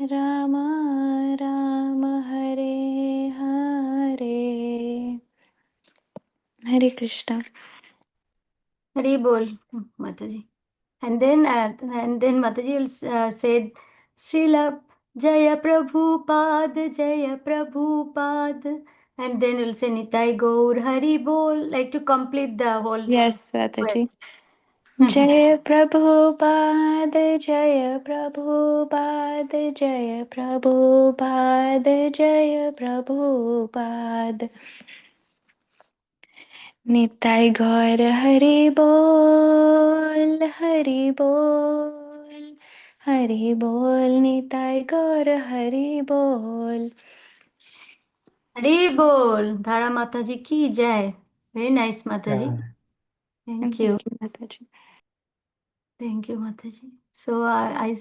Ram Ram Hare Hare, Hare Krishna. Hari bol, Mataji. And then Mataji will say, Srila Jaya Prabhupada, Jaya Prabhupada. And then we'll say Nitai Gaur, Hari bol, like to complete the whole. Yes, Mataji. जय प्रभुपाद, जय प्रभुपाद, जय प्रभुपाद, जय प्रभुपाद. निताई गौर हरि बोल, हरि बोल, हरि बोल. निताई गौर हरि बोल. Hari bol, Dhara Mataji ki jai. Very nice, Mataji. Yeah. Thank Thank you. you, Mataji. Thank you, Mataji. So I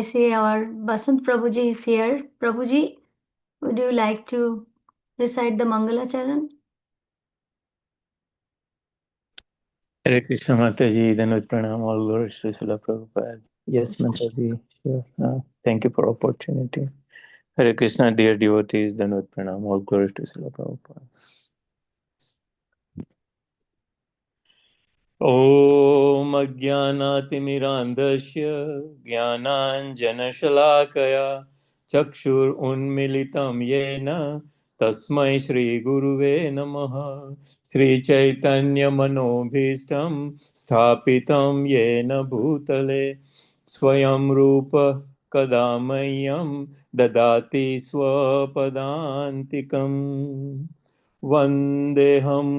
see our Basant Prabhuji is here. Prabhuji, would you like to recite the Mangalacharan? Hare Krishna Mataji, Danvat Pranam, all glories to Srila Prabhupada. Yes, Mataji, sure. Thank you for opportunity. Hare Krishna, dear devotees, Danvat Pranam, all glories to Srila Prabhupada. ॐ अज्ञानातिमिरान्धस्य ज्ञानाञ्जनशलाकया चक्षुरुन्मिलितं येन तस्मै श्रीगुरुवे नमः. श्रीचैतन्यमनोभीष्टं स्थापितं येन भूतले स्वयं रूपः कदा मह्यं ददाति स्वपदान्तिकम्. वन्देऽहं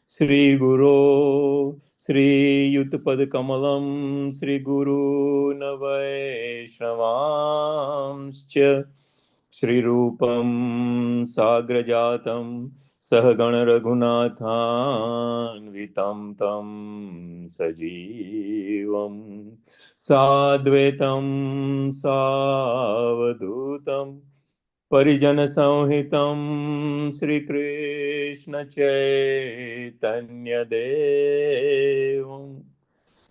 श्रीगुरो श्रीयुतपदकमलं श्रीगुरून् वैष्णवांश्च श्रीरूपं साग्रजातं सहगणरघुनाथान्वितं तं सजीवं साद्वैतं सावधूतं परिजनसंहितं श्रीकृष्णचैतन्यदेवं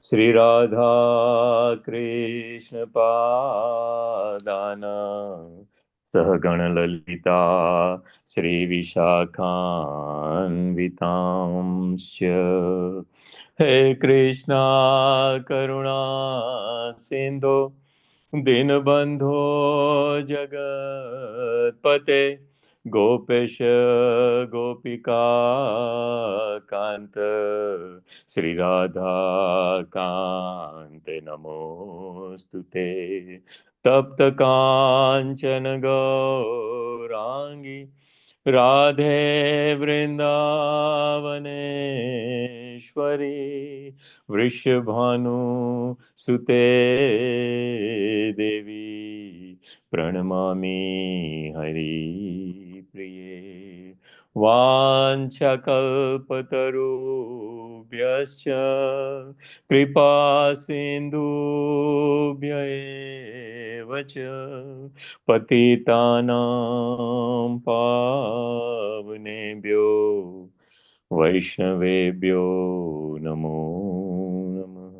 श्रीराधाकृष्णपादान् सहगणललिता श्रीविशाखान्वितांश्च. हे कृष्णा करुणा सिन्धो दीनबन्धो जगत्पते गोपेश गोपिका कान्त श्रीराधा कान्त नमोऽस्तु ते. तप्त काञ्चन गौराङ्गी राधे वृन्दावनेश्वरी वृषभानु सुते देवी प्रणमामि हरिप्रिये. वाञ्छकल्पतरुभ्यश्च कृपा सिन्धुभ्य एव च पतितानां पावनेभ्यो वैष्णवेभ्यो नमो नमः.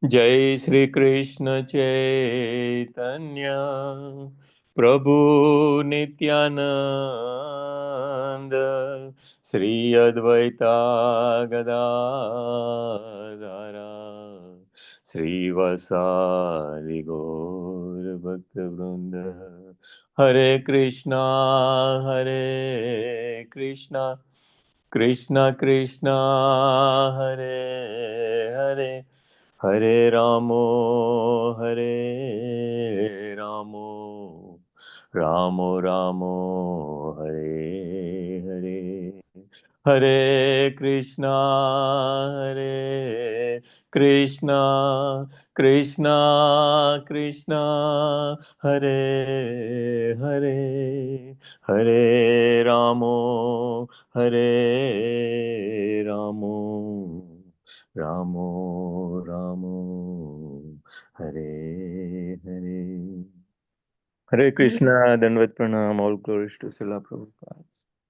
जय श्री कृष्ण चैतन्य प्रभु नित्यानंद श्री अद्वैता गदाधर श्रीवासादि गौर भक्त वृंद. हरे कृष्णा कृष्णा कृष्णा हरे हरे हरे रामो रामो रामो हरे हरे. हरे कृष्णा कृष्णा कृष्णा कृष्णा हरे हरे हरे हरे रामो रामो रामो हरे हरे. हरे कृष्णा दंडवत प्रणाम. All glories to Srila Prabhupada.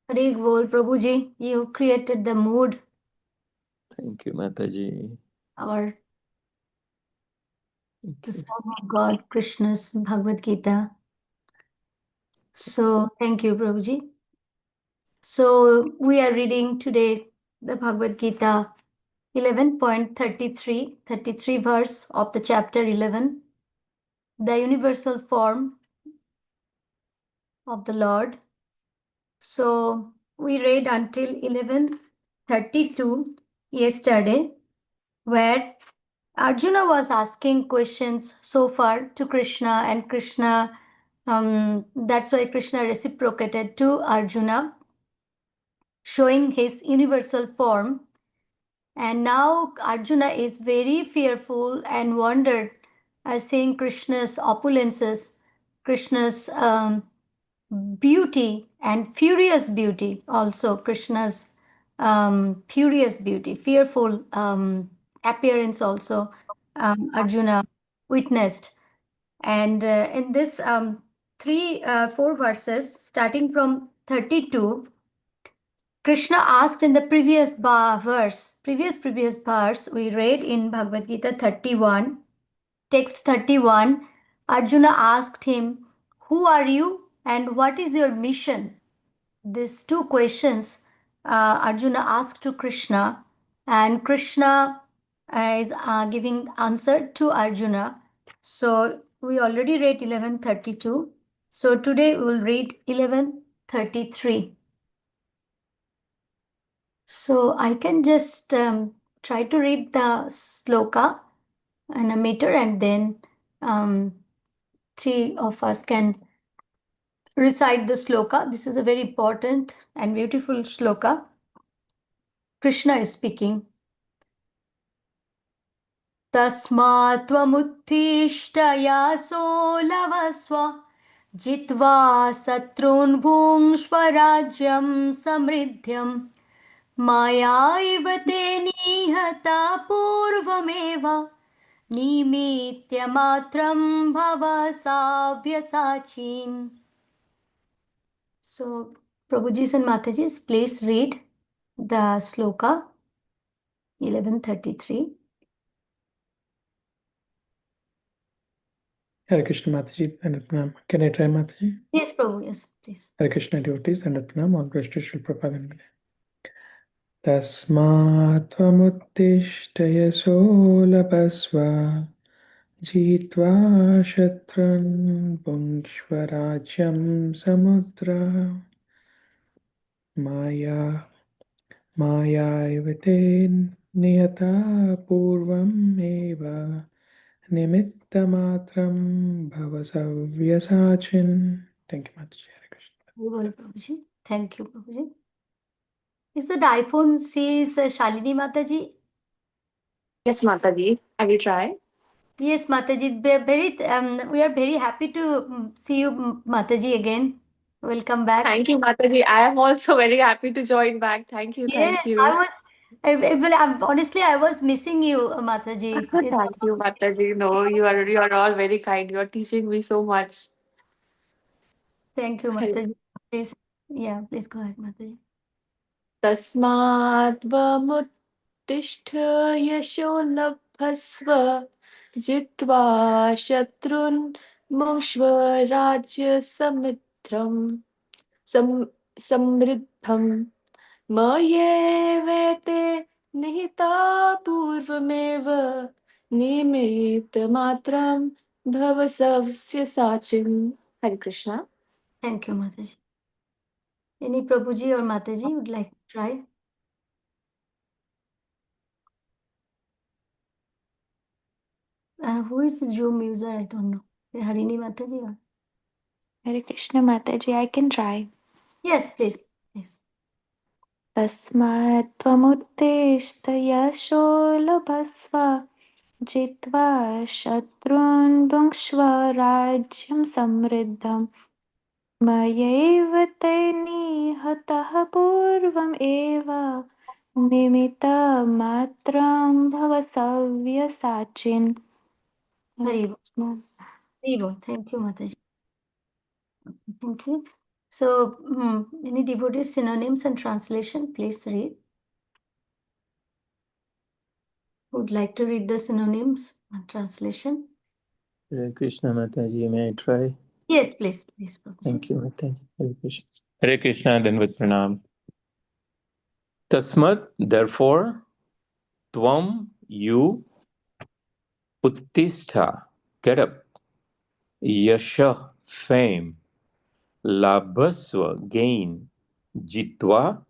Hari bol, Prabhuji, you created the mood. Thank you, Mataji. Our the Son of God, Krishna's Bhagavad Gita. So thank you, Prabhuji. So we are reading today the Bhagavad Gita 11.33, 33 verse of the chapter 11, the universal form of the Lord. So we read until 11:32 yesterday, where Arjuna was asking questions so far to Krishna, and Krishna, that's why Krishna reciprocated to Arjuna, showing his universal form. And now Arjuna is very fearful and wondered, seeing Krishna's opulences, Krishna's beauty and furious beauty, also Krishna's furious beauty, fearful appearance also, Arjuna witnessed. And in this four verses, starting from 32, Krishna asked in the previous verse, we read in Bhagavad Gita 31, text 31, Arjuna asked him, "Who are you and what is your mission?" These two questions Arjuna asked to Krishna, and Krishna is giving answer to Arjuna. So we already read 11:32. So today we will read 11:33. So I can just try to read the sloka in a meter, and then three of us can recite the sloka. This is a very important and beautiful sloka. Krishna is speaking. Tasmat tvamutthishta yaso lavasva jitva satrun bhungshva rajyam samriddhyam maya te nihata purvameva nimitya matram bhava savyasachin. So, Prabhujis and Matajis, please read the sloka 11:33. Hare Krishna Mataji, Dandavat Pranam. Can I try Mataji? Yes, Prabhu, yes, please. Hare Krishna devotees, Dandavat Pranam. All praise to Srila Prabhupada. Tasmat tvamutthishta yaso labhasva jitva shatran bhungshva rajyam samudra maya ivate niyata purvam eva nimittamatram bhavasavyasachin. Thank you, Mataji. Hare Krishna. Very Prabhuji. Thank you, Prabhuji. Is the iPhone says Shalini Mataji? Yes, Mataji. I will try. Yes, Mataji. We are very happy to see you, Mataji, again. Welcome back. Thank you, Mataji. I am also very happy to join back. Thank you. Thank Yes, you. honestly, I was missing you, Mataji. Thank you, Mataji. No, you are all very kind. You are teaching me so much. Thank you, Mataji. Please, yeah, please go ahead, Mataji. तस्माद्वमुत्तिष्ठ यशो लभस्व जित्वा शत्रुन् भुङ्क्ष्व राज्यसमित्रं समृद्धं मयेवेते निहिता पूर्वमेव निमित्तमात्रं भव सव्यसाचिन्. Hare Krishna. Thank you, Mataji. Any Prabhuji or Mataji would like to try? Who is the Zoom user? I don't know. Harini Mataji or? Hare Krishna Mataji, I can try. Yes, please. Yes. तस्मात् त्वमुत्तिष्ठ यशो लभस्व जित्वा शत्रून् भुङ्क्ष्व राज्यं समृद्धम् मयैव ते निहतः पूर्वम् एव निमित्तमात्रं भव सव्यसाचिन्. Haribo. Haribo. Thank you, Mataji. Thank you. So, any devotees, synonyms and translation, please read. Would like to read the synonyms and translation? Hare Krishna Mataji, may I try? Yes, please, Prabhuji. Thank you, Mataji. Hare Krishna. Hare Krishna, then with pranam. Tasmat, therefore, tvam, you, uttistha, get up, yasha, fame, labhasva, gain, jitva,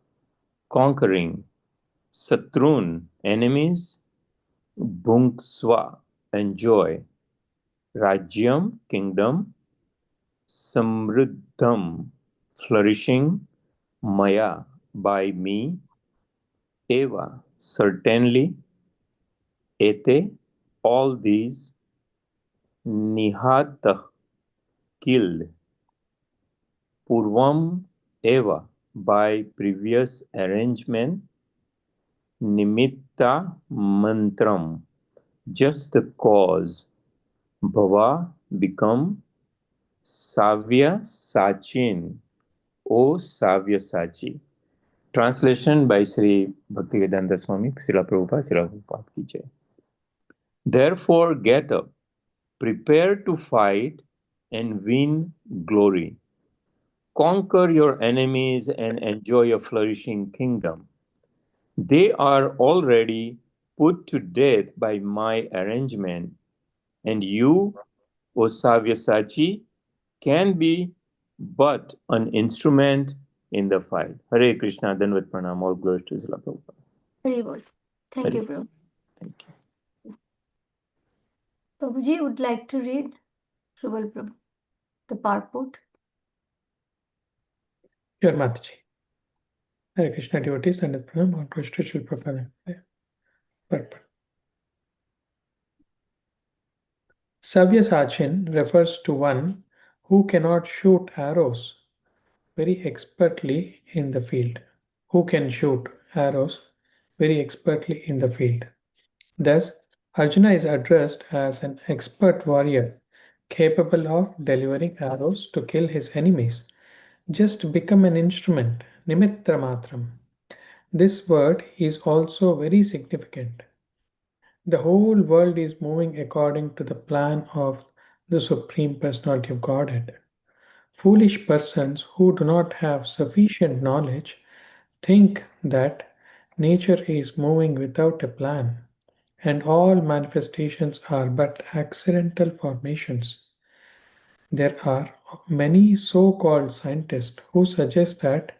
conquering, satrun, enemies, bhunksva, enjoy, rajyam, kingdom, samriddham, flourishing, maya, by me, eva, certainly, ete, all these, nihatah, killed, purvam, eva, by previous arrangement, nimitta, mantram, just the cause, bhava, become, savya, sachin, O Savya Sachi. Translation by Sri Bhaktivedanta Swami, Srila Prabhupada, Srila Prabhupada ki jai. Therefore, get up, prepare to fight and win glory. Conquer your enemies and enjoy a flourishing kingdom. They are already put to death by my arrangement, and you, O Savyasachi, can be but an instrument in the fight. Hare Krishna, Danvat Pranam, all glory to Srila Prabhupada. Very well. Thank you, Prabhu. Thank you. Prabhuji would like to read Prabhu, the purport. Sure, Mataji. Hare Krishna devotees and Pranam, all glory to Srila Prabhupada. Purport. Savyasachin refers to one who cannot shoot arrows very expertly in the field. Who can shoot arrows very expertly in the field. Thus, Arjuna is addressed as an expert warrior capable of delivering arrows to kill his enemies. Just become an instrument, nimitra matram. This word is also very significant. The whole world is moving according to the plan of the Supreme Personality of Godhead. Foolish persons who do not have sufficient knowledge think that nature is moving without a plan, and all manifestations are but accidental formations. There are many so called scientists who suggest that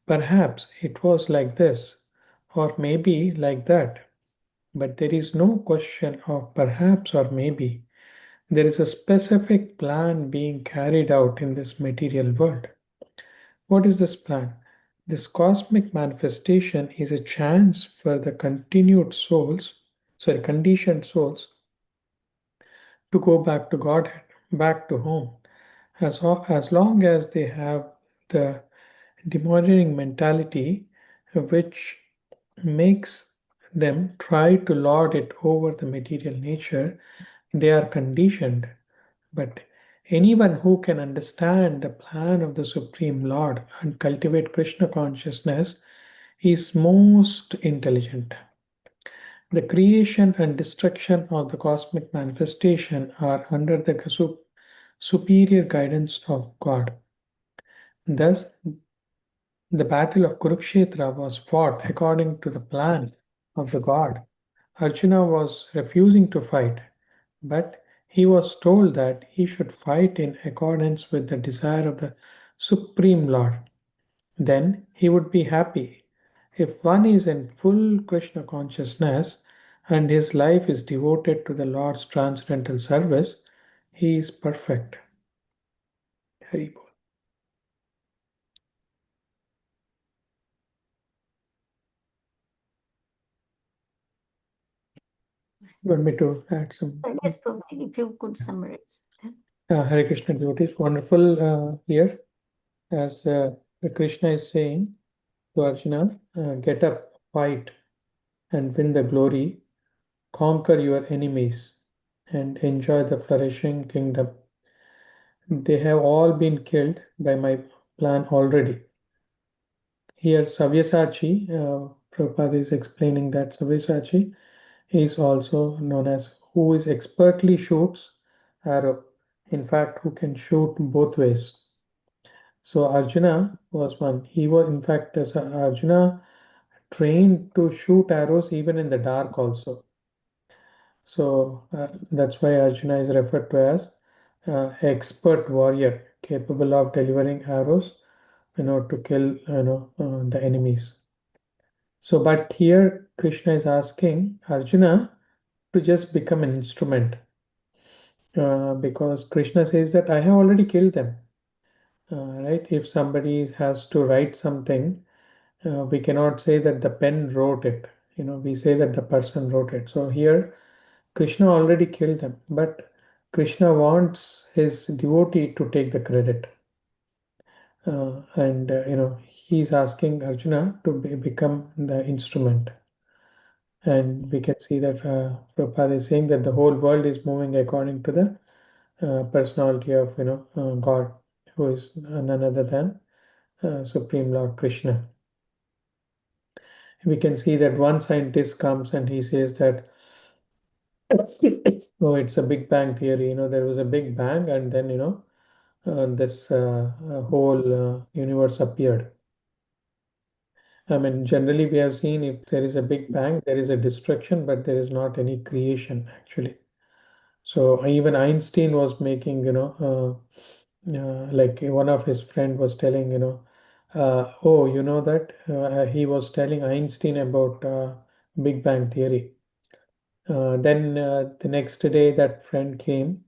perhaps it was like this, or maybe like that. But there is no question of perhaps or maybe. There is a specific plan being carried out in this material world. What is this plan? This cosmic manifestation is a chance for the conditioned souls to go back to Godhead, back to home. As long as they have the demanding mentality which makes them try to lord it over the material nature, they are conditioned. But anyone who can understand the plan of the Supreme Lord and cultivate Krishna consciousness is most intelligent. The creation and destruction of the cosmic manifestation are under the superior guidance of God. Thus, the battle of Kurukshetra was fought according to the plan of the god. Arjuna was refusing to fight, but he was told that he should fight in accordance with the desire of the Supreme Lord. Then he would be happy. If one is in full Krishna consciousness and his life is devoted to the Lord's transcendental service, he is perfect. Hari Bol. You want me to add some? Yes, Prabhuji, if you could summarize that. Hare Krishna devotees, wonderful here. As Krishna is saying to Arjuna, get up, fight, and win the glory, conquer your enemies, and enjoy the flourishing kingdom. They have all been killed by my plan already. Here, Savyasachi, Prabhupada is explaining that Savyasachi is also known as who is expertly shoots arrow. In fact, who can shoot both ways. So Arjuna was one. He was, in fact, Arjuna trained to shoot arrows even in the dark also. So that's why Arjuna is referred to as expert warrior, capable of delivering arrows, to kill, the enemies. So, but here Krishna is asking Arjuna to just become an instrument, because Krishna says that I have already killed them. Right? If somebody has to write something, we cannot say that the pen wrote it. We say that the person wrote it. So here Krishna already killed them, but Krishna wants his devotee to take the credit. And he's asking Arjuna to become the instrument. And we can see that Prabhupada is saying that the whole world is moving according to the personality of God, who is none other than Supreme Lord Krishna. We can see that one scientist comes and he says that, oh, it's a Big Bang theory. There was a Big Bang, and then this whole universe appeared. I mean, generally we have seen if there is a Big Bang, there is a destruction, but there is not any creation actually. So even Einstein was making, like one of his friend was telling, oh, you know that he was telling Einstein about Big Bang theory. Then the next day, that friend came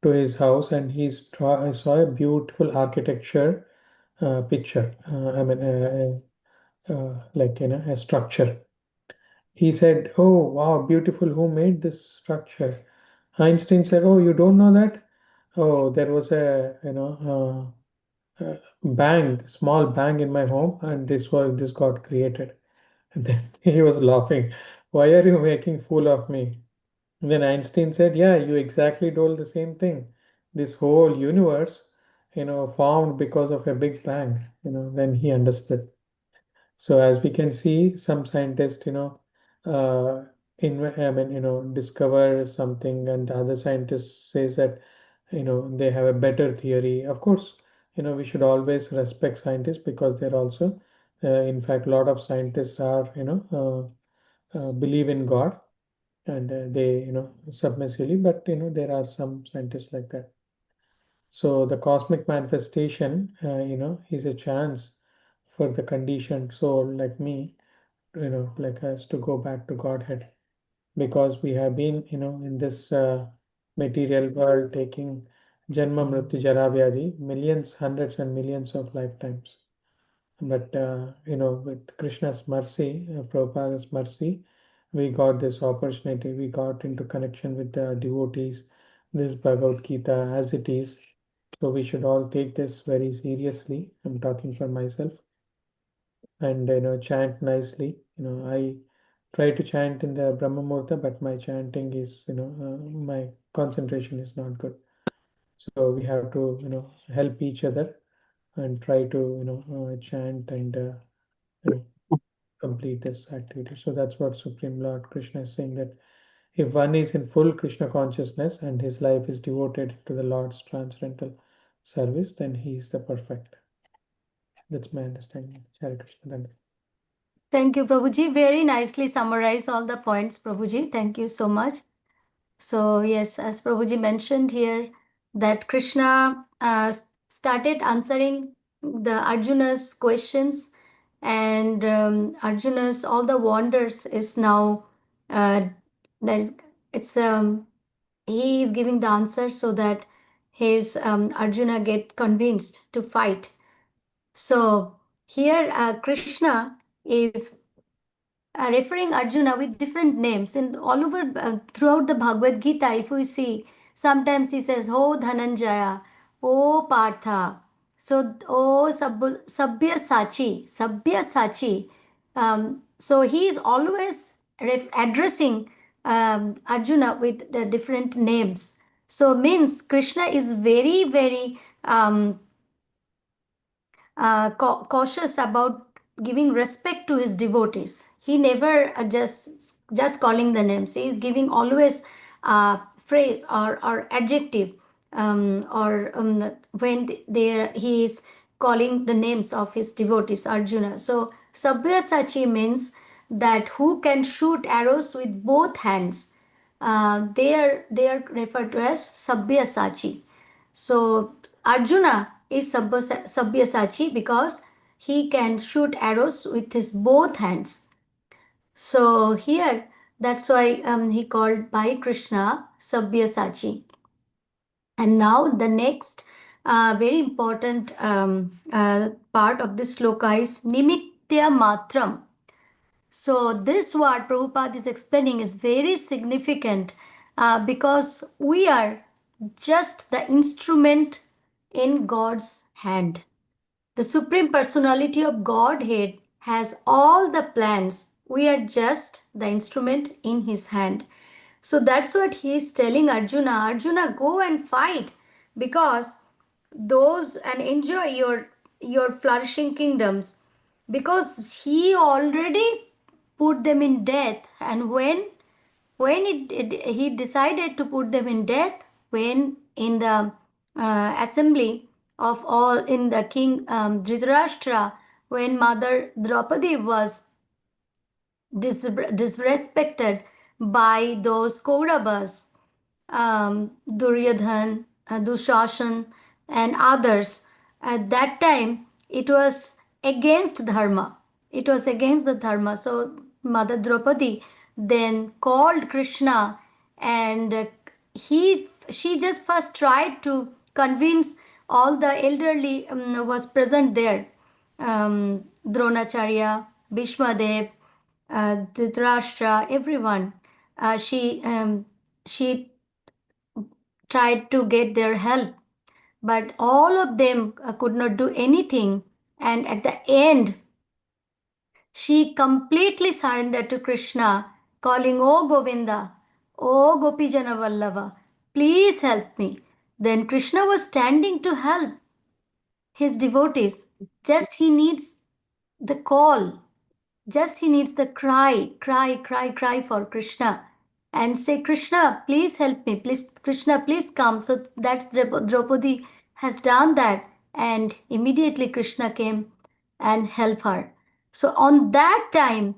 to his house and I saw a beautiful architecture picture. I mean, like a structure. He said, "Oh, wow, beautiful! Who made this structure?" Einstein said, "Oh, you don't know that? Oh, there was a bang, small bang in my home, and this got created." And then he was laughing. Why are you making fool of me? And then Einstein said, "Yeah, you exactly told the same thing. This whole universe, formed because of a big bang." Then he understood. So as we can see, some scientists, discover something, and the other scientist says that, they have a better theory. Of course, we should always respect scientists because they're also, in fact, a lot of scientists are, believe in God, and they, submissively, but there are some scientists like that. So the cosmic manifestation, is a chance for the conditioned soul like me, like us to go back to Godhead, because we have been, in this material world taking Janma Mrityu Jara Vyadhi, millions, hundreds and millions of lifetimes. But, with Krishna's mercy, Prabhupada's mercy, we got this opportunity. We got into connection with the devotees, this Bhagavad Gita as it is. So we should all take this very seriously. I'm talking for myself, and chant nicely. I try to chant in the Brahma Muhurta, but my chanting is, my concentration is not good. So we have to help each other and try to chant and complete this activity. So that's what Supreme Lord Krishna is saying, that if one is in full Krishna consciousness and his life is devoted to the Lord's transcendental service, then he is the perfect. That's my understanding. Hare Krishna. Dandavata. Thank you, Prabhuji. Very nicely summarized all the points, Prabhuji. Thank you so much. So, yes, as Prabhuji mentioned here, that Krishna started answering the Arjuna's questions, and Arjuna's all the wonders is now there's it's he is giving the answer so that his Arjuna get convinced to fight. So here Krishna is referring Arjuna with different names, and all over throughout the Bhagavad Gita, if we see, sometimes he says, "Oh Dhananjaya, oh Partha," so "Oh Sabya Sachi, Sabya Sachi." So he is always addressing Arjuna with the different names. So means Krishna is very, very cautious about giving respect to his devotees. He never just calling the names. He is giving always phrase or adjective, when he is calling the names of his devotees, Arjuna. So Sabyasachi means that who can shoot arrows with both hands. They are referred to as Sabyasachi. So Arjuna is Sabyasachi because he can shoot arrows with his both hands. So here, that's why he called by Krishna Sabyasachi. And now the next very important part of this sloka is Nimitya Matram. So this word Prabhupada is explaining is very significant because we are just the instrument in God's hand. The Supreme Personality of Godhead has all the plans. We are just the instrument in His hand. So that's what He is telling Arjuna. Arjuna, go and fight because those and enjoy your flourishing kingdoms, because He already put them in death. And when he decided to put them in death, when in the assembly of all, in the king Dhritarashtra, when Mother Draupadi was disrespected by those Kauravas, Duryodhan, Dushasan, and others. At that time, it was against dharma. It was against the dharma. So Mother Draupadi then called Krishna, and she just first tried to convince all the elderly was present there. Dronacharya, Bhishmadev, Dhritarashtra, everyone. She tried to get their help, but all of them could not do anything. And at the end, she completely surrendered to Krishna, calling, "O Govinda, O Gopijana Vallava, please help me." Then Krishna was standing to help his devotees. Just he needs the call. Just he needs the cry, cry, cry, cry for Krishna and say, "Krishna, please help me. Please, Krishna, please come." So that's Draupadi has done that. And immediately Krishna came and helped her. So on that time,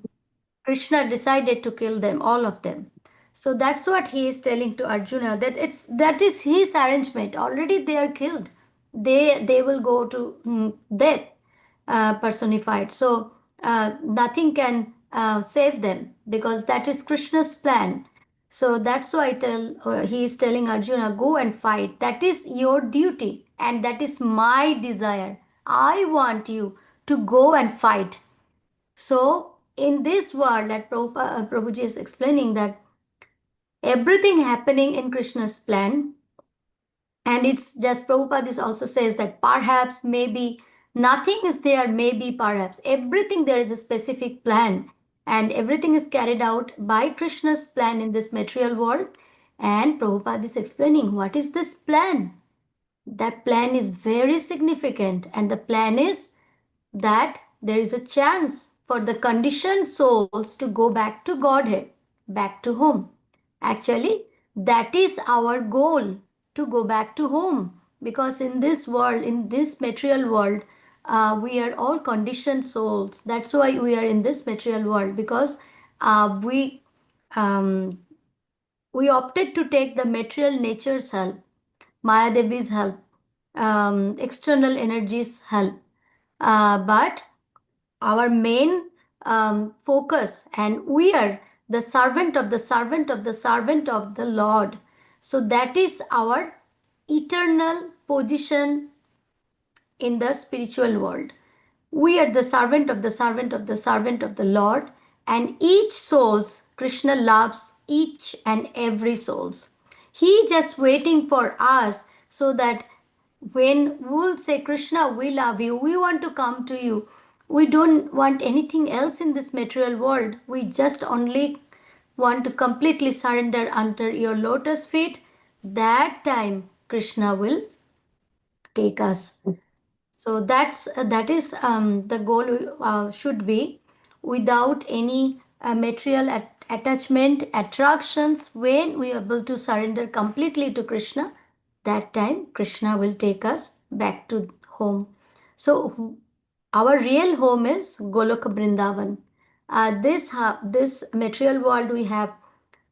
Krishna decided to kill them, all of them. So that's what he is telling to Arjuna, that that is his arrangement. Already they are killed. They will go to death personified. So nothing can save them because that is Krishna's plan. So that's why he is telling Arjuna, go and fight. That is your duty and that is my desire. I want you to go and fight. So in this world, that Prabhuji is explaining that everything happening in Krishna's plan, and it's just Prabhupada is also says that perhaps, maybe, nothing is there, maybe, perhaps. Everything there is a specific plan, and everything is carried out by Krishna's plan in this material world. And Prabhupada is explaining what is this plan. That plan is very significant, and the plan is that there is a chance for the conditioned souls to go back to Godhead, back to home. Actually, that is our goal, to go back to home, because in this world, in this material world, we are all conditioned souls. That's why we are in this material world, because um, we opted to take the material nature's help, Maya Devi's help, external energies help. But our main focus, and we are the servant of the servant of the servant of the Lord. So that is our eternal position in the spiritual world. We are the servant of the servant of the servant of the Lord, and each souls, Krishna loves each and every souls. He just waiting for us, so that when we'll say, "Krishna, we love you, we want to come to you, we don't want anything else in this material world, we just only want to completely surrender under your lotus feet," that time Krishna will take us. So that is the goal should be, without any material attachment, attractions, when we are able to surrender completely to Krishna, that time Krishna will take us back to home. So our real home is Goloka Vrindavan. This material world, we have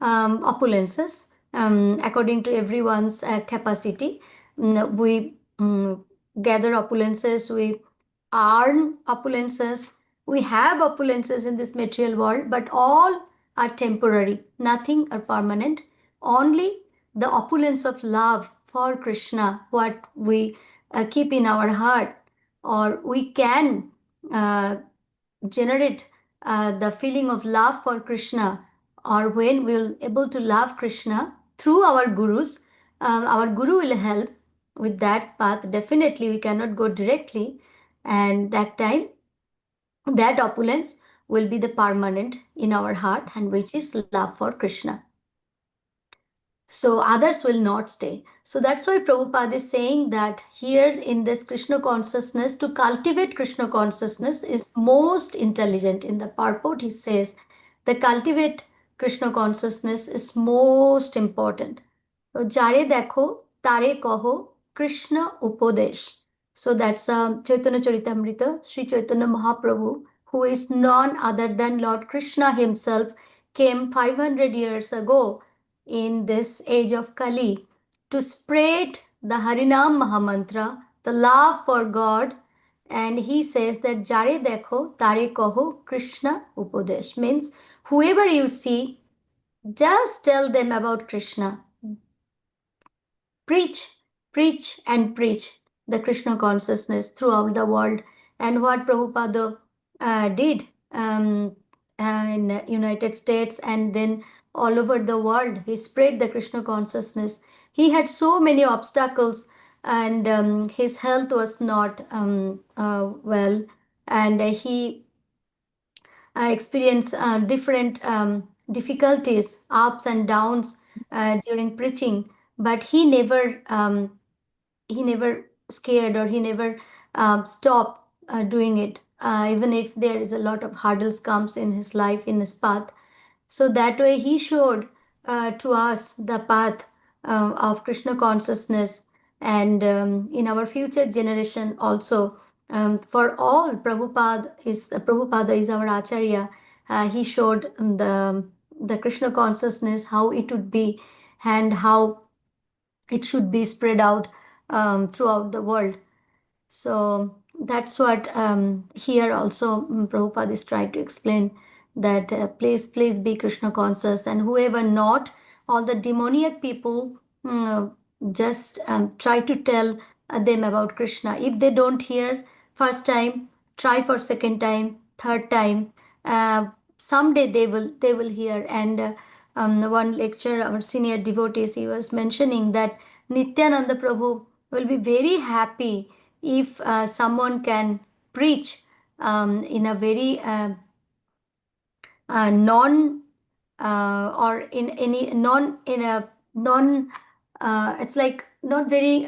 opulences according to everyone's capacity. We gather opulences, we earn opulences, we have opulences in this material world, but all are temporary, nothing are permanent. Only the opulence of love for Krishna, what we keep in our heart, or we can uh, generate the feeling of love for Krishna, or when we'll able to love Krishna through our gurus, our guru will help with that path. Definitely, we cannot go directly, and that time that opulence will be the permanent in our heart, and which is love for Krishna. So others will not stay. So that's why Prabhupada is saying that here in this Krishna consciousness, to cultivate Krishna consciousness is most intelligent. In the purport, he says the cultivate Krishna consciousness is most important. So jare dekho, tare kaho, Krishna upodesh. So that's Chaitanya Charitamrita, Sri Chaitanya Mahaprabhu, who is none other than Lord Krishna himself, came 500 years ago in this age of Kali to spread the Harinam Mahamantra, the love for God. And he says that Jare Dekho, Tare Kaho, Krishna Upadesh, means whoever you see, just tell them about Krishna. Preach, preach, and preach the Krishna consciousness throughout the world. And what Prabhupada did in United States and then all over the world, he spread the Krishna consciousness. He had so many obstacles, and his health was not well, and he experience different difficulties, ups and downs during preaching, but he never scared, or he never stopped doing it, even if there is a lot of hurdles comes in his life, in his path. So that way he showed to us the path of Krishna consciousness, and in our future generation also. For all, Prabhupada is our Acharya. He showed the Krishna consciousness, how it would be, and how it should be spread out throughout the world. So that's what here also Prabhupada is trying to explain, that please be Krishna conscious, and whoever not, all the demoniac people, just try to tell them about Krishna. If they don't hear first time, try for second time, third time. Someday they will hear. And one lecture, our senior devotees, he was mentioning that Nityananda Prabhu will be very happy if someone can preach in a very non or in any non in a non it's like not very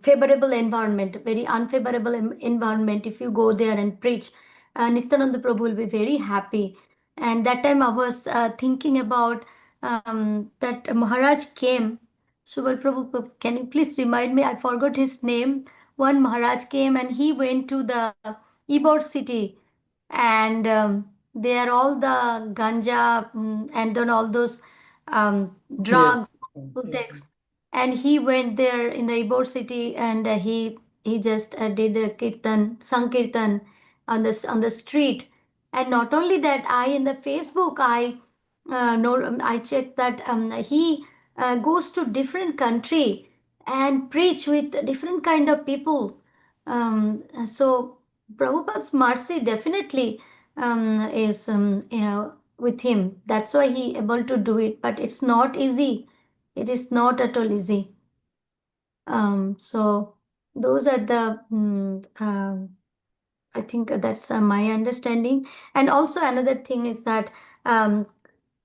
favorable environment, very unfavorable environment. If you go there and preach, Nityananda Prabhu will be very happy. And that time I was thinking about that Maharaj came. Subal Prabhu, can you please remind me? I forgot his name. One Maharaj came and he went to the Ebor city, and there all the ganja, and then all those Yes. drugs who Yeah. takes. And he went there in the Ibor city, and he just did a kirtan, sankirtan on the street. And not only that, I in the Facebook I checked that he goes to different country and preach with different kind of people. So Prabhupada's mercy definitely is with him. That's why he able to do it. But it's not easy. It is not at all easy. So those are the I think that's my understanding. And also another thing is that um,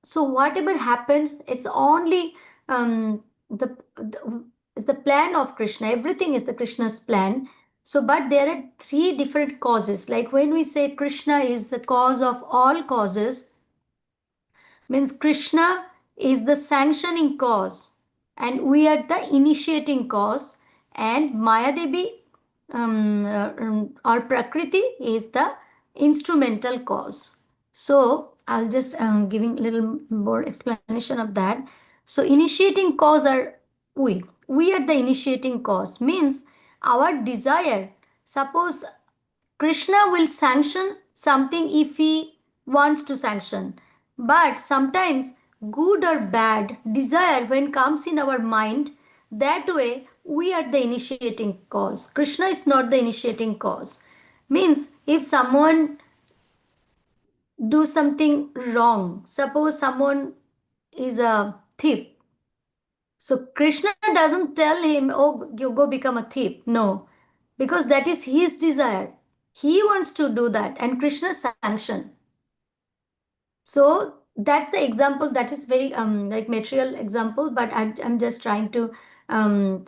so whatever happens, it's only the is the plan of Krishna. Everything is the Krishna's plan. So but there are three different causes. Like when we say Krishna is the cause of all causes, Means Krishna is the sanctioning cause and we are the initiating cause, and Maya Devi or Prakriti is the instrumental cause. So I'll just giving a little more explanation of that. So initiating cause are we. We are the initiating cause means our desire. Suppose Krishna will sanction something if he wants to sanction. But sometimes good or bad desire when comes in our mind, that way we are the initiating cause. Krishna is not the initiating cause. Means if someone do something wrong, suppose someone is a thief, so Krishna doesn't tell him, oh, you go become a thief. No, because that is his desire. He wants to do that, and Krishna sanction. So that's the example that is very like material example, but I'm just trying to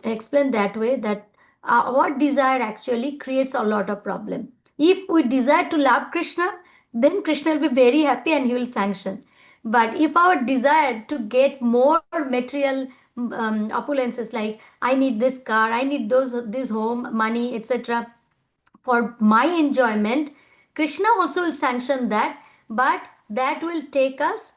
explain that way that our desire actually creates a lot of problem. If we desire to love Krishna, then Krishna will be very happy and he will sanction. But if our desire to get more material opulences, like I need this car, I need those this home, money, etc., for my enjoyment, Krishna also will sanction that, but that will take us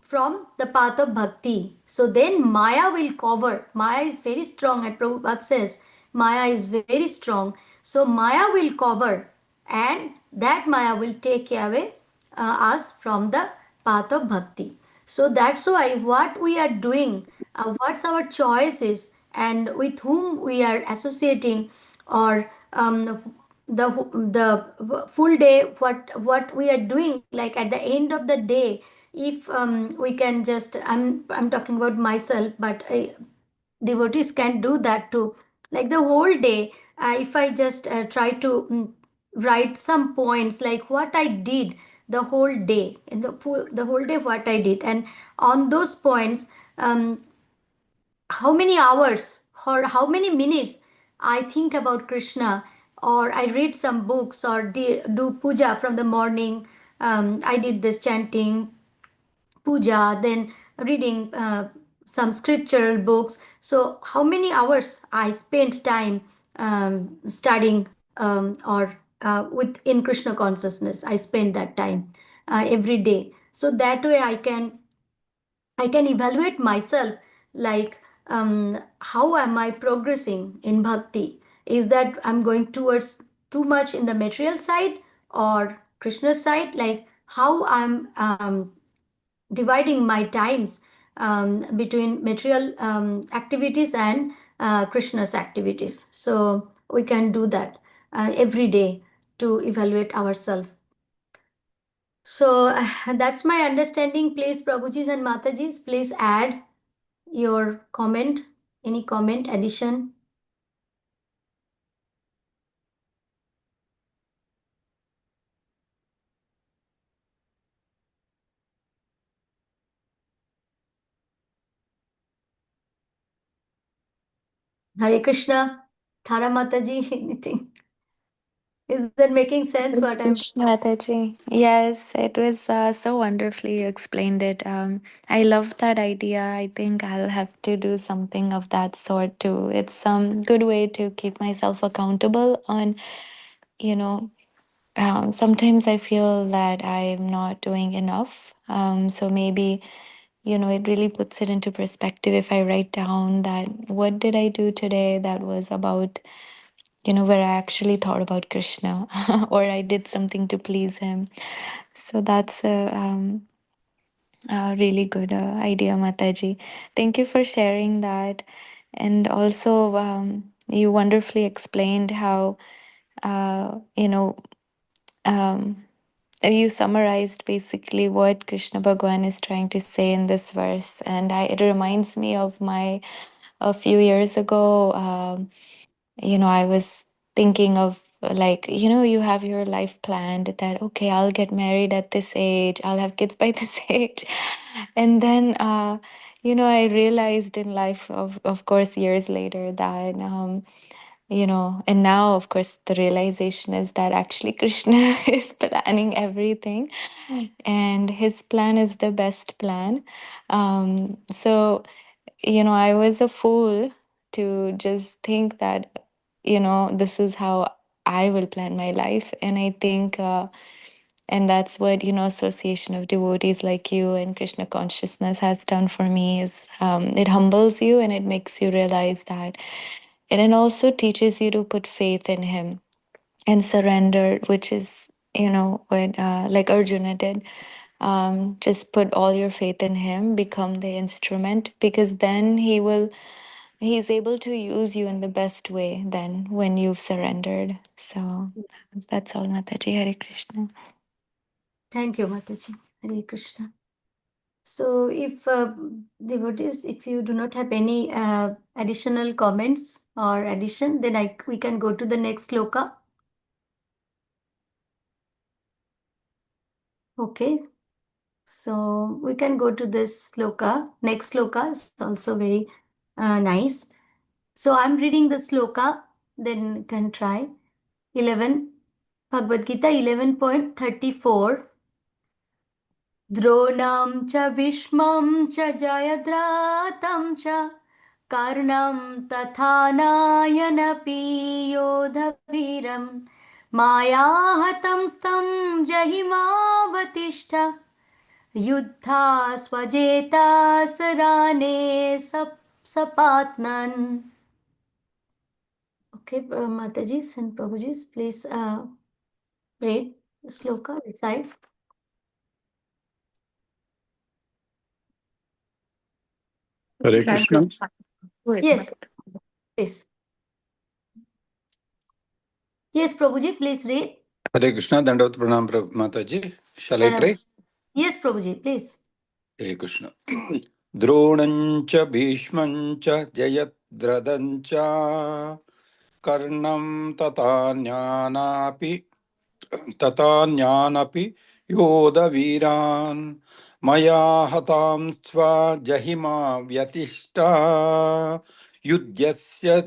from the path of bhakti. So then Maya will cover. Maya is very strong, and Prabhupada says Maya is very strong. So Maya will cover, and that Maya will take away us from the path of bhakti. So that's why what we are doing, what's our choices, and with whom we are associating, or the full day what we are doing, like at the end of the day, if we can just I'm talking about myself, but devotees can do that too, like the whole day, if I just try to write some points like what I did the whole day, in the whole day what I did, and on those points, how many hours or how many minutes I think about Krishna, or I read some books, or do puja from the morning. I did this chanting, puja, then reading some scriptural books. So, how many hours I spent time studying, or with in Krishna consciousness, I spend that time every day. So that way I can evaluate myself, like how am I progressing in bhakti? Is that I'm going towards too much in the material side or Krishna's side? Like how I'm dividing my times between material activities and Krishna's activities. So we can do that every day to evaluate ourselves. So that's my understanding. Please, Prabhujis and Matajis, please add your comment, any comment, addition. Hare Krishna, Thara Mataji, anything? Is that making sense what I'm... Krishna Mataji. Yes, it was so wonderfully you explained it. I love that idea. I think I'll have to do something of that sort too. It's some good way to keep myself accountable on, you know, sometimes I feel that I'm not doing enough. So maybe, it really puts it into perspective if I write down that what did I do today that was about, where I actually thought about Krishna or I did something to please him. So that's a really good idea, Mataji. Thank you for sharing that. And also, you wonderfully explained how, um, you summarized basically what Krishna Bhagwan is trying to say in this verse. And it reminds me of a few years ago. I was thinking of like, you have your life planned that, okay, I'll get married at this age, I'll have kids by this age. And then, I realized in life, of course, years later that and now, of course, the realization is that actually Krishna is planning everything and his plan is the best plan. So, I was a fool to just think that, this is how I will plan my life. And I think, and that's what, association of devotees like you and Krishna consciousness has done for me is it humbles you and it makes you realize that. And it also teaches you to put faith in him and surrender, which is, what like Arjuna did. Just put all your faith in him, become the instrument, because then he's able to use you in the best way then when you've surrendered. So that's all, Mataji. Hare Krishna. Thank you, Mataji. Hare Krishna. So, if devotees, if you do not have any additional comments or addition, then we can go to the next sloka. Okay. So, we can go to this sloka. Next sloka is also very nice. So, I'm reading the sloka, then you can try. 11, Bhagavad Gita 11.34. द्रोणं च भीष्मं च जयद्रथं च कर्णं तथानायनपि योधवीरं मायाहतं स्तं जहिमावतिष्ठ युद्धा स्वजेता सराने सपात्नन्. Okay, Mataji and Prabhuji, please read the sloka, recite. Hare Krishna. Yes, please. Yes, Prabhuji, please read. Hare Krishna. Dandavat Pranam Mataji. Shall I try? Yes, Prabhuji, please. Hare Krishna. Dronancha Bhishmancha Jayadrathancha Karnam Tatanyanapi Yoda Viran Maya Hatam Sva Jahima Vyatishta Yudhyasya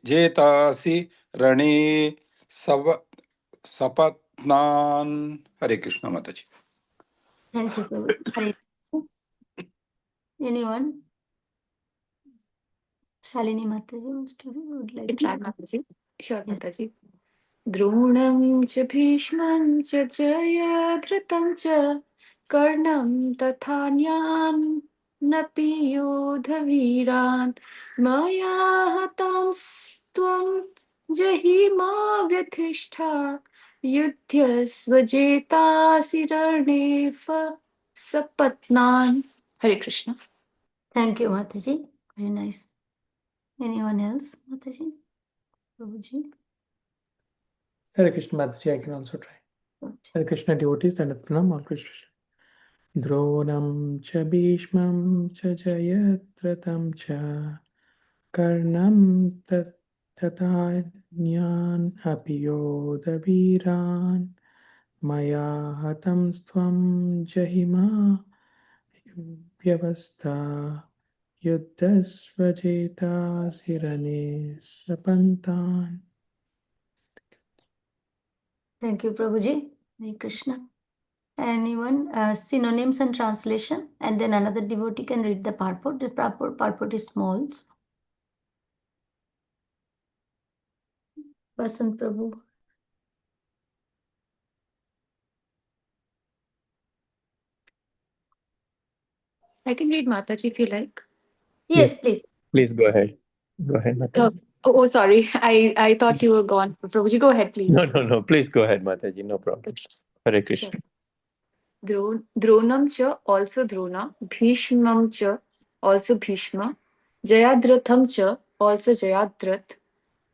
Jetasi Rane Sapatnan. Hare Krishna Mataji. Thank you, Prabhuji. Hare. Anyone? Shalini Mataji wants to read, would like Try, to. Mataji. Sure, Yes. Mataji. द्रोणं च भीष्मं च जयद्रथं च कर्णं तथान्यानपि योधवीरान् मया हतां त्वं जहिमा व्यथिष्ठा युध्यस्वजेतासि रणे सपत्नान्. Hare Krishna. Thank you, Mataji. Very nice. Anyone else, Mataji? Prabhuji? Hare Krishna Mataji, I can also try. Hare Krishna devotees, Dandavat Pranam, all Krishna. Dronam cha bhishmam cha jayadratam cha karnam tathanyan apiyodaviran maya hatam stvam jahima vyavastha yuddhasvajeta sirane sapantan. Thank you, Prabhuji. Hare Krishna. Anyone? Synonyms and translation. And then another devotee can read the purport. The purport is small. So. Vasant Prabhu. I can read Mataji if you like. Yes, please. Please go ahead. Go ahead, Mataji. Oh, sorry. I thought you were gone. Prabhuji, go ahead, please. No. Please go ahead, Mataji. No problem. Hare Krishna. Sure. Dronam cha, also Drona. Bhishmam cha, also Bhishma. Jayadratham cha, also Jayadrath.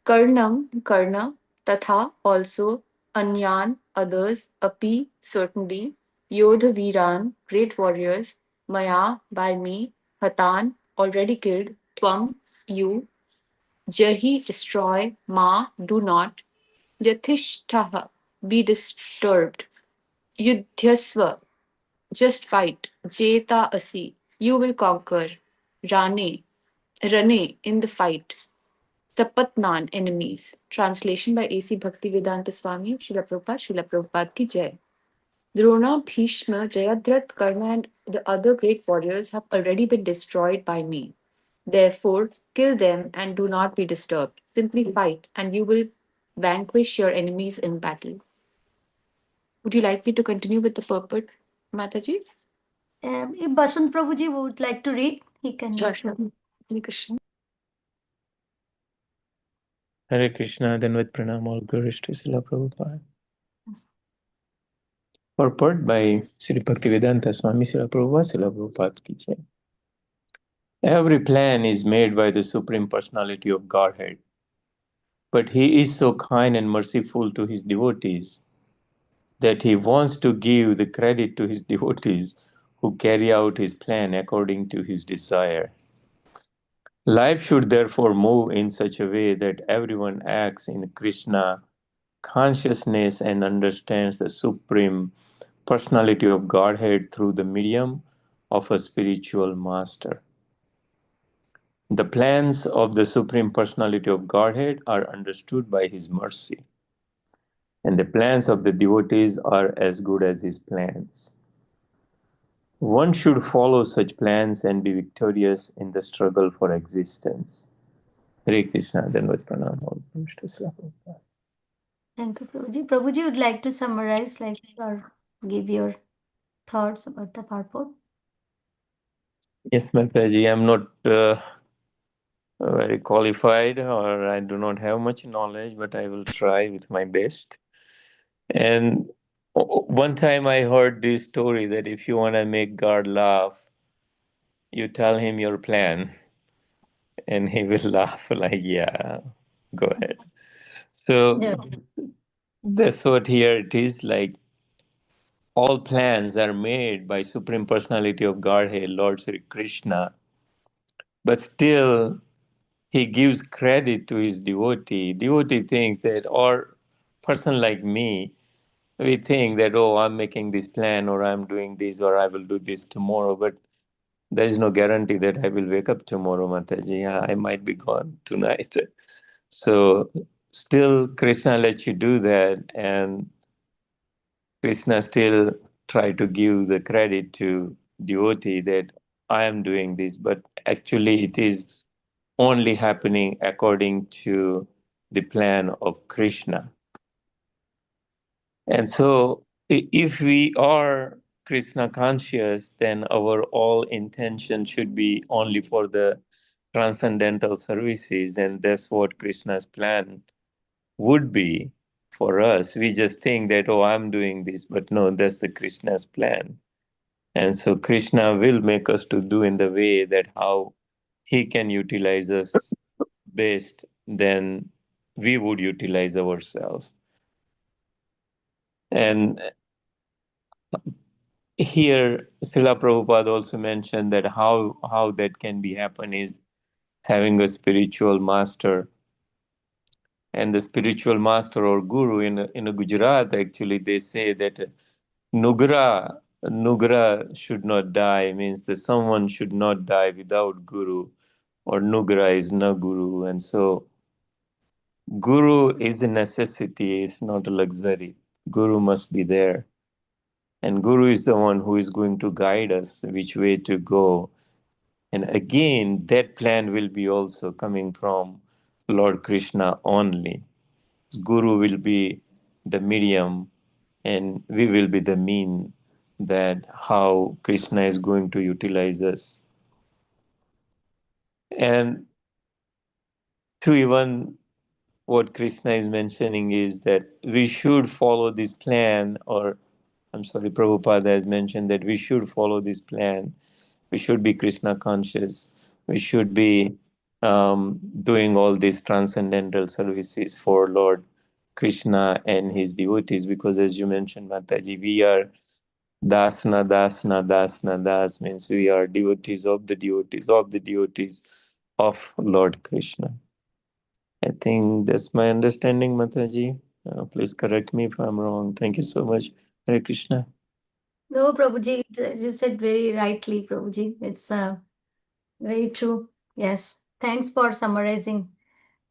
Karnam, Karna. Tatha, also Anyan, others. Api, certainly. Yodha Viran, great warriors. Maya, by me. Hatan, already killed. Tvam, you. Jahi, destroy. Ma, do not. Yathishtaha, be disturbed. Yudhyasva, just fight. Jeta asi, you will conquer. Rane, in the fight. Tapatnan, enemies. Translation by A.C. Bhaktivedanta Swami, Srila Prabhupada ki Jai. Drona, Bhishma, Jayadratha, Karna, and the other great warriors have already been destroyed by me. Therefore, kill them and do not be disturbed. Simply fight, and you will vanquish your enemies in battle. Would you like me to continue with the purport, Mataji? If Basant Prabhuji would like to read, he can Sure, read. sure. Hare Krishna. Hare Krishna, then with pranam, all glories to Srila Prabhupada. Purport by Sri Bhaktivedanta Swami Srila Prabhupada, Srila Prabhupada ki Jai. Every plan is made by the Supreme Personality of Godhead, but He is so kind and merciful to His devotees that He wants to give the credit to His devotees who carry out His plan according to His desire. Life should therefore move in such a way that everyone acts in Krishna consciousness and understands the Supreme Personality of Godhead through the medium of a spiritual master. The plans of the Supreme Personality of Godhead are understood by His mercy, and the plans of the devotees are as good as His plans. One should follow such plans and be victorious in the struggle for existence. Hare Krishna, then with pranam, all glories to Srila Prabhupada. Thank you, Prabhuji. Prabhuji would like to summarize, like, or give your thoughts about the purport. Yes, Mataji, I'm not very qualified, or I do not have much knowledge, but I will try with my best. And one time I heard this story that if you want to make God laugh, you tell him your plan, and he will laugh like, yeah, go ahead. So Yeah. that's what here it is like. All plans are made by Supreme Personality of Godhead, Lord Sri Krishna, but still he gives credit to his devotee. Devotee thinks that, or person like me, we think that, oh, I'm making this plan, or I'm doing this, or I will do this tomorrow, but there is no guarantee that I will wake up tomorrow, Mataji. I might be gone tonight. So still Krishna lets you do that, and Krishna still try to give the credit to devotee that I am doing this, but actually it is only happening according to the plan of Krishna. And so if we are Krishna conscious, then our all intention should be only for the transcendental services, and that's what Krishna's plan would be for us. We just think that, oh, I'm doing this, but no, that's the Krishna's plan. And so Krishna will make us to do in the way that how he can utilize us best than we would utilize ourselves. And here Srila Prabhupada also mentioned that how that can be happen is having a spiritual master. And the spiritual master or guru in a Gujarat, actually they say that Nugra should not die, means that someone should not die without guru, or Nugra is no guru. And so guru is a necessity, it's not a luxury. Guru must be there. And guru is the one who is going to guide us which way to go. And again, that plan will be also coming from Lord Krishna only. Guru will be the medium, and we will be the mean that how Krishna is going to utilize us. And to even what Krishna is mentioning is that we should follow this plan, or I'm sorry, Prabhupada has mentioned that we should follow this plan. We should be Krishna conscious. We should be doing all these transcendental services for Lord Krishna and his devotees, because as you mentioned, Mataji, we are dasna, dasna, dasna, das means we are devotees of the devotees of the devotees of Lord Krishna. I think that's my understanding, Mataji. Please correct me if I'm wrong. Thank you so much. Hare Krishna. No, Prabhuji, you said very rightly, Prabhuji. It's very true. Yes. Thanks for summarizing.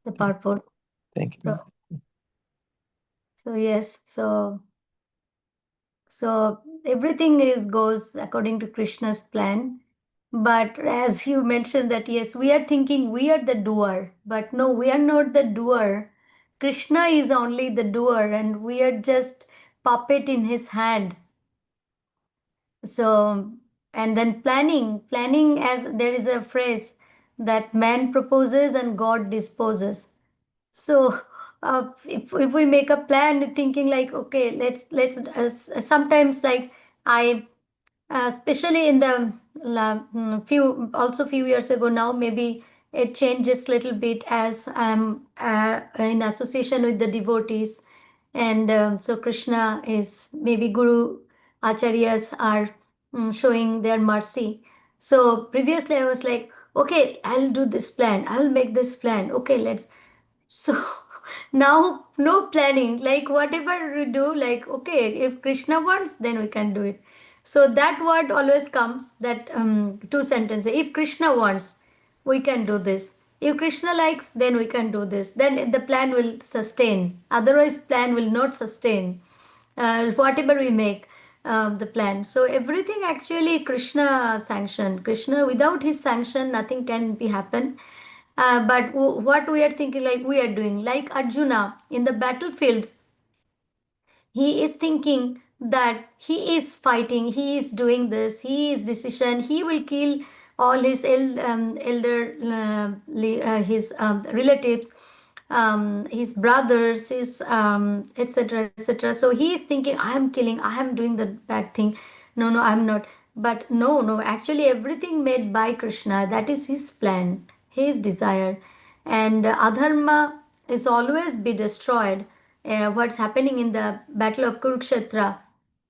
the purport. Thank you. So yes, so everything goes according to Krishna's plan. But as you mentioned that yes, we are thinking we are the doer, but no, we are not the doer. Krishna is only the doer, and we are just puppet in his hand. So, and then planning, as there is a phrase that man proposes and God disposes. So if we make a plan thinking like, okay, let's sometimes like I especially in the few years ago, now maybe it changes little bit as I'm in association with the devotees, and so Krishna is, maybe Guru Acharyas are showing their mercy. So previously I was like, okay, I'll do this plan, I'll make this plan, okay, let's. So now no planning, like whatever we do, like okay, if Krishna wants, then we can do it. So that word always comes, that two sentences. If Krishna wants, we can do this. If Krishna likes, then we can do this. Then the plan will sustain. Otherwise, plan will not sustain. Whatever we make the plan. So everything actually Krishna sanctioned. Krishna, without his sanction, nothing can be happen. But what we are thinking, like we are doing, like Arjuna in the battlefield, he is thinking that he is fighting, he is doing this, he is decision, he will kill all his elder his relatives, his brothers, his etc etc. So he is thinking, I am killing, I am doing the bad thing. No, no, I am not. But no, no, actually everything made by Krishna, that is his plan, his desire. And adharma is always be destroyed. What's happening in the battle of Kurukshetra,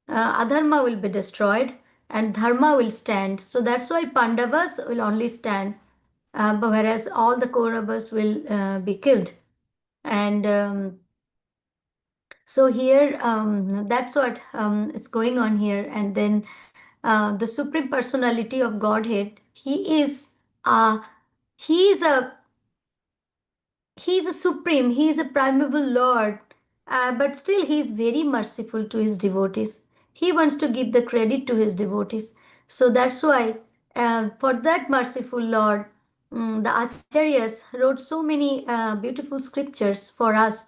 adharma will be destroyed and dharma will stand. So that's why Pandavas will only stand, whereas all the Kauravas will be killed. And so here, that's what is going on here. And then the Supreme Personality of Godhead, uh, he is a he is a supreme, he is a primeval Lord, but still he is very merciful to his devotees. He wants to give the credit to his devotees. So that's why, for that merciful Lord, the Acharyas wrote so many beautiful scriptures for us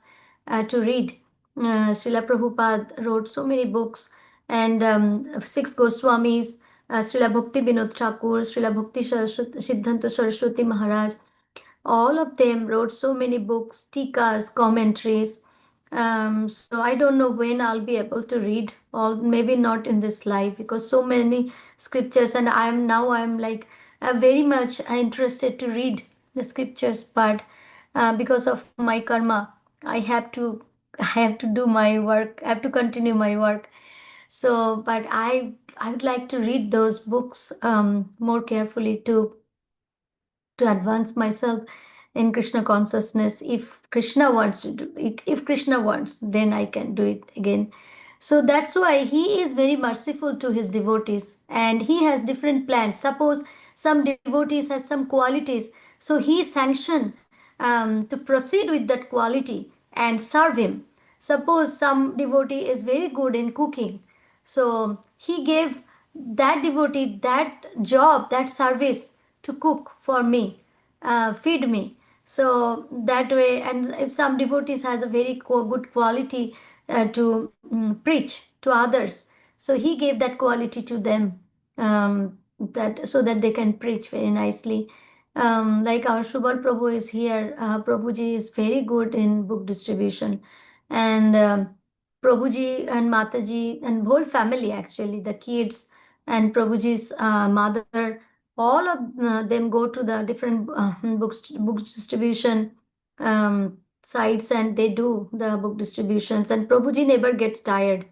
to read. Srila Prabhupada wrote so many books, and six Goswamis, Srila Bhakti Vinod Thakur, Srila Bhakti Siddhanta Saraswati Maharaj, all of them wrote so many books, tikas, commentaries. So I don't know when I'll be able to read, or maybe not in this life, because so many scriptures, and I'm like very much interested to read the scriptures, but because of my karma, I have to I have to do my work. I have to continue my work. So, but I would like to read those books more carefully to advance myself in Krishna consciousness. If Krishna wants to do it, if Krishna wants, then I can do it again. So that's why he is very merciful to his devotees, and he has different plans. Suppose some devotees has some qualities, so he sanctioned to proceed with that quality and serve him. Suppose some devotee is very good in cooking, so he gave that devotee that job, that service, to cook for me, feed me. So that way, and if some devotees has a very good quality to preach to others, so he gave that quality to them, that so that they can preach very nicely. Like our Shubal Prabhu is here. Prabhuji is very good in book distribution, and Prabhuji and Mataji and whole family, actually the kids and Prabhuji's mother, all of them go to the different books distribution sites, and they do the book distributions. And Prabhuji never gets tired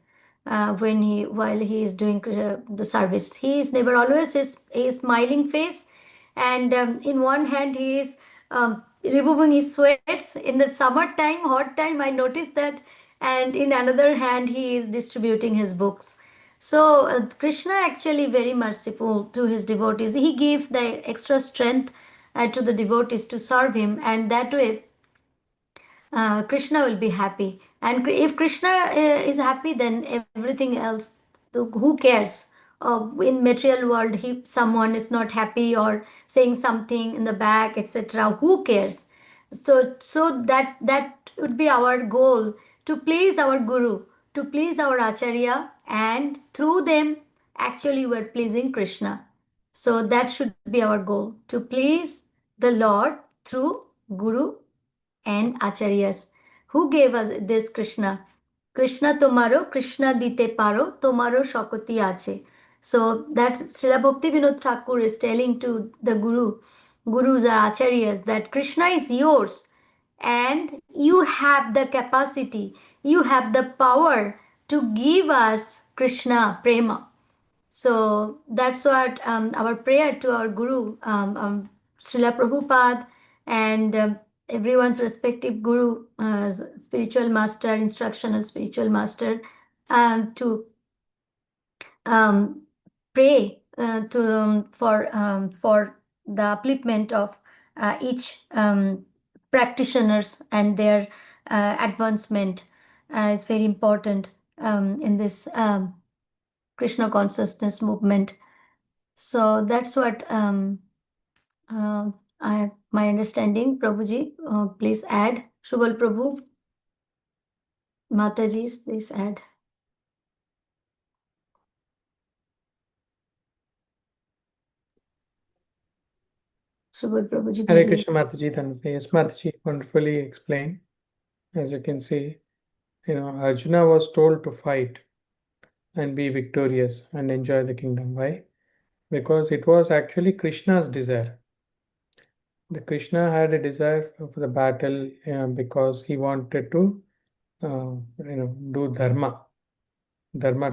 when he while he is doing the service. He is never, always his smiling face, and in one hand he is removing his sweats in the summertime, hot time. I noticed that, and in another hand he is distributing his books. So Krishna actually very merciful to his devotees. He gave the extra strength to the devotees to serve him, and that way Krishna will be happy. And if Krishna is happy, then everything else, who cares? In material world, if someone is not happy or saying something in the back, etc., who cares? So that would be our goal, to please our guru, to please our acharya, and through them, actually, we're pleasing Krishna. So that should be our goal, to please the Lord through guru and acharyas. Who gave us this Krishna? Krishna tomaro, Krishna dite paro, tomaro shakoti ache. So that Srila Bhakti Vinod Thakur is telling to the gurus or acharyas, that Krishna is yours and you have the capacity, you have the power to give us Krishna prema. So that's what our prayer to our Guru, Srila Prabhupada, and everyone's respective Guru, spiritual master, instructional spiritual master, to um, pray for the upliftment of each practitioners and their advancement is very important in this Krishna consciousness movement. So that's what I my understanding. Prabhuji, please add. Shubal Prabhu, Mataji's, please add. Shubal Prabhuji. Hare Krishna Mataji Dhanapati. Yes, Mataji, wonderfully explained. As you can see, Arjuna was told to fight and be victorious and enjoy the kingdom. Why? Because it was actually Krishna's desire. The Krishna had a desire for the battle because he wanted to, do dharma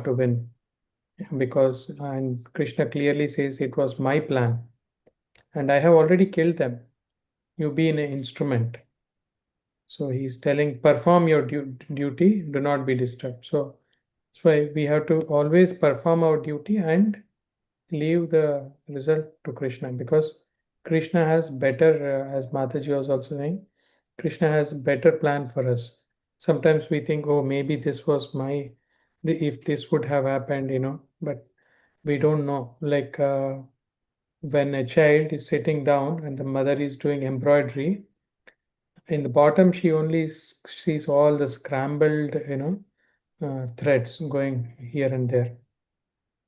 to win. Because, and Krishna clearly says, it was my plan, and I have already killed them. You be an instrument. So he's telling, perform your duty, do not be disturbed. So that's why we have to always perform our duty and leave the result to Krishna, because Krishna has better, as Mataji was also saying, Krishna has better plan for us. Sometimes we think, oh, maybe this was if this would have happened, but we don't know. Like when a child is sitting down and the mother is doing embroidery, in the bottom she only sees all the scrambled, threads going here and there.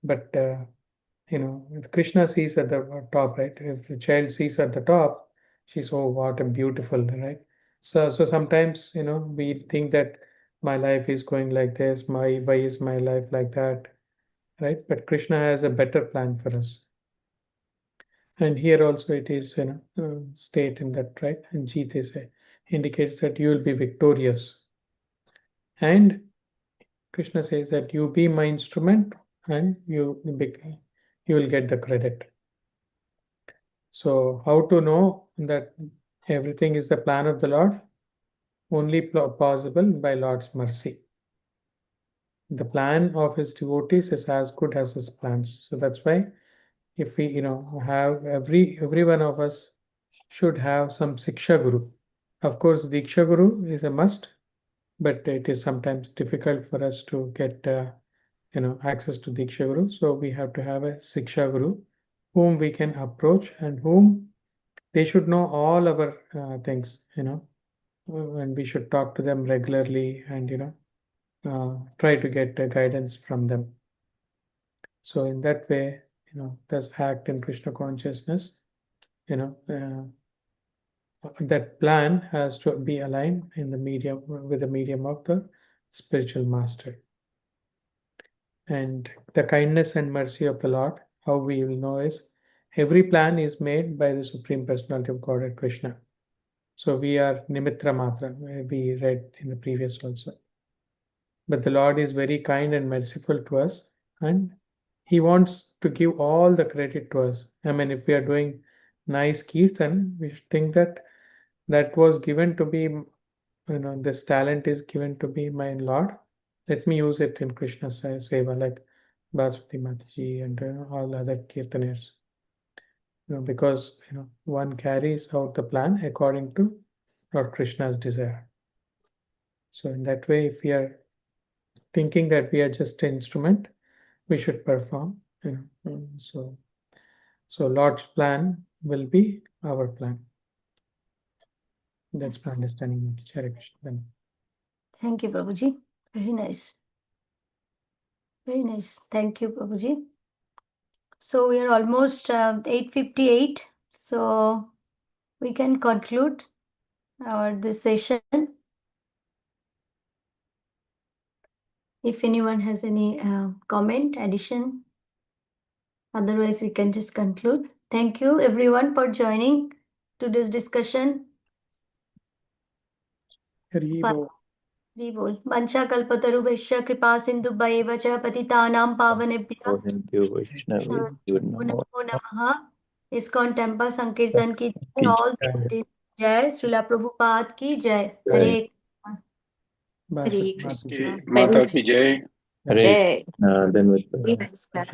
But Krishna sees at the top, right? If the child sees at the top, she's, oh, what a beautiful, right? So sometimes, we think that my life is going like this, why is my life like that, right? But Krishna has a better plan for us. And here also it is, state in that, right? And Jeet indicates that you will be victorious. And Krishna says that you be my instrument and you will get the credit. So how to know that everything is the plan of the Lord? Only possible by Lord's mercy. The plan of his devotees is as good as his plans. So that's why if we, have every one of us should have some Siksha Guru. Of course, Diksha Guru is a must, but it is sometimes difficult for us to get, access to Diksha Guru. So we have to have a Siksha Guru whom we can approach and whom they should know all our things, and we should talk to them regularly and, try to get guidance from them. So in that way, does act in Krishna consciousness, that plan has to be aligned in the medium with the medium of the spiritual master. And the kindness and mercy of the Lord, how we will know is every plan is made by the Supreme Personality of Godhead Krishna. So we are Nimitra Matra, we read in the previous also. But the Lord is very kind and merciful to us, and he wants to give all the credit to us. I mean, if we are doing nice kirtan, we should think that that was given to be, this talent is given to be my Lord. Let me use it in Krishna's seva, like Baswati Mataji and all other kirtaners. Because one carries out the plan according to Lord Krishna's desire. So in that way, if we are thinking that we are just an instrument, we should perform. So Lord's plan will be our plan. That's my understanding. Hare Krishna. Thank you, Prabhuji. Very nice. Very nice. Thank you, Prabhuji. So we are almost 8:58. So we can conclude this session. If anyone has any comment, addition, otherwise we can just conclude. Thank you everyone for joining today's discussion. Hari Bol. Hari बोल वंशा कल्पतरुभ्यश्च कृपा सिन्धुभ्येव च पतितानां पावनेभ्यः Oh, thank you, Vaishnavi. नमो नमः. ISKCON temple संकीर्तन की जय. All जय. श्रीला प्रभुपाद की जय. हरे Hare Krishna. माता की जय. Hare Jai. Krishna, Dandavat Pranam. Namaskar.